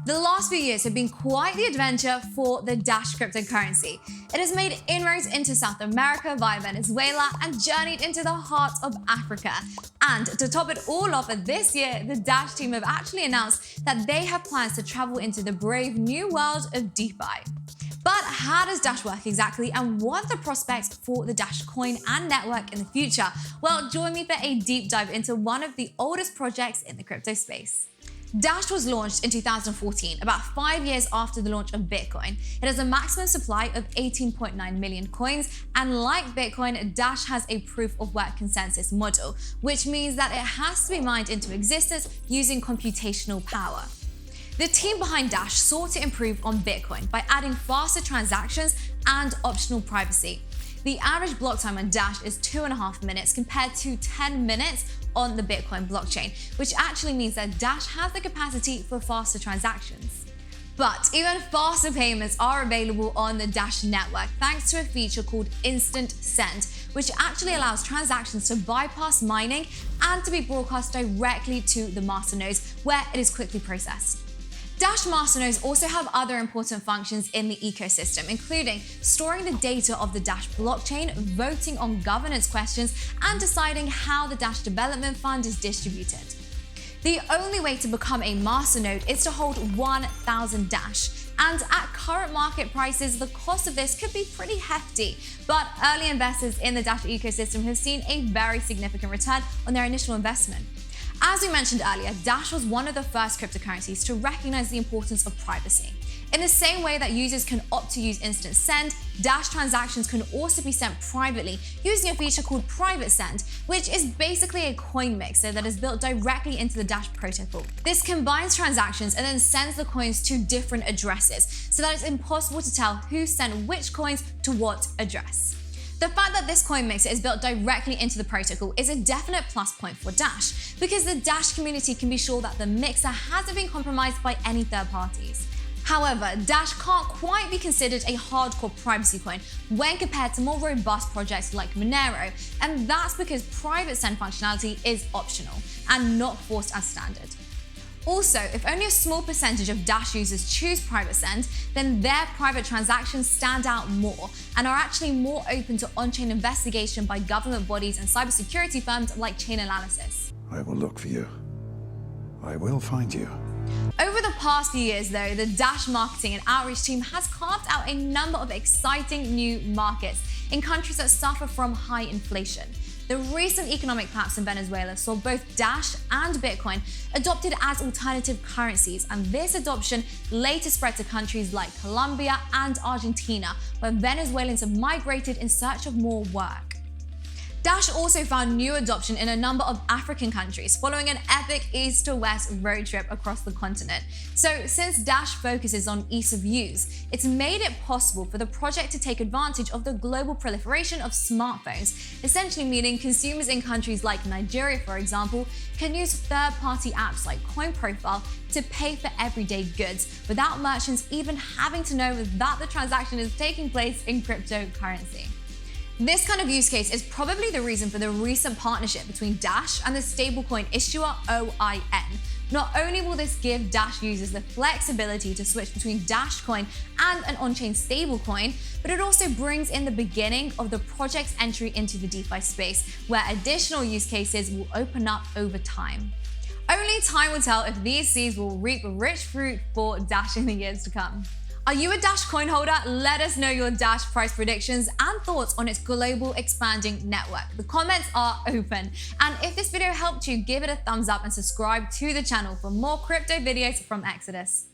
The last few years have been quite the adventure for the Dash cryptocurrency. It has made inroads into South America via Venezuela and journeyed into the heart of Africa. And to top it all off, this year, the Dash team have actually announced that they have plans to travel into the brave new world of DeFi. But how does Dash work exactly, and what are the prospects for the Dash coin and network in the future? Well, join me for a deep dive into one of the oldest projects in the crypto space. Dash was launched in 2014, about 5 years after the launch of Bitcoin. It has a maximum supply of 18.9 million coins, and like Bitcoin, Dash has a proof of work consensus model, which means that it has to be mined into existence using computational power. The team behind Dash sought to improve on Bitcoin by adding faster transactions and optional privacy. The average block time on Dash is 2.5 minutes compared to 10 minutes on the Bitcoin blockchain, which actually means that Dash has the capacity for faster transactions. But even faster payments are available on the Dash network thanks to a feature called Instant Send, which actually allows transactions to bypass mining and to be broadcast directly to the masternodes, where it is quickly processed. Dash masternodes also have other important functions in the ecosystem, including storing the data of the Dash blockchain, voting on governance questions, and deciding how the Dash development fund is distributed. The only way to become a masternode is to hold 1,000 Dash, and at current market prices, the cost of this could be pretty hefty, but early investors in the Dash ecosystem have seen a very significant return on their initial investment. As we mentioned earlier, Dash was one of the first cryptocurrencies to recognize the importance of privacy. In the same way that users can opt to use Instant Send, Dash transactions can also be sent privately using a feature called Private Send, which is basically a coin mixer that is built directly into the Dash protocol. This combines transactions and then sends the coins to different addresses, so that it's impossible to tell who sent which coins to what address. The fact that this coin mixer is built directly into the protocol is a definite plus point for Dash, because the Dash community can be sure that the mixer hasn't been compromised by any third parties. However, Dash can't quite be considered a hardcore privacy coin when compared to more robust projects like Monero, and that's because private send functionality is optional and not forced as standard. Also, if only a small percentage of Dash users choose Private Send, then their private transactions stand out more and are actually more open to on-chain investigation by government bodies and cybersecurity firms like Chainalysis. I will look for you. I will find you. Over the past few years, though, the Dash marketing and outreach team has carved out a number of exciting new markets in countries that suffer from high inflation. The recent economic collapse in Venezuela saw both Dash and Bitcoin adopted as alternative currencies, and this adoption later spread to countries like Colombia and Argentina, where Venezuelans have migrated in search of more work. Dash also found new adoption in a number of African countries following an epic east to west road trip across the continent. So since Dash focuses on ease of use, it's made it possible for the project to take advantage of the global proliferation of smartphones, essentially meaning consumers in countries like Nigeria, for example, can use third-party apps like CoinProfile to pay for everyday goods without merchants even having to know that the transaction is taking place in cryptocurrency. This kind of use case is probably the reason for the recent partnership between Dash and the stablecoin issuer OIN. Not only will this give Dash users the flexibility to switch between Dash coin and an on-chain stablecoin, but it also brings in the beginning of the project's entry into the DeFi space, where additional use cases will open up over time. Only time will tell if these seeds will reap rich fruit for Dash in the years to come. Are you a Dash coin holder? Let us know your Dash price predictions and thoughts on its global expanding network. The comments are open. And if this video helped you, give it a thumbs up and subscribe to the channel for more crypto videos from Exodus.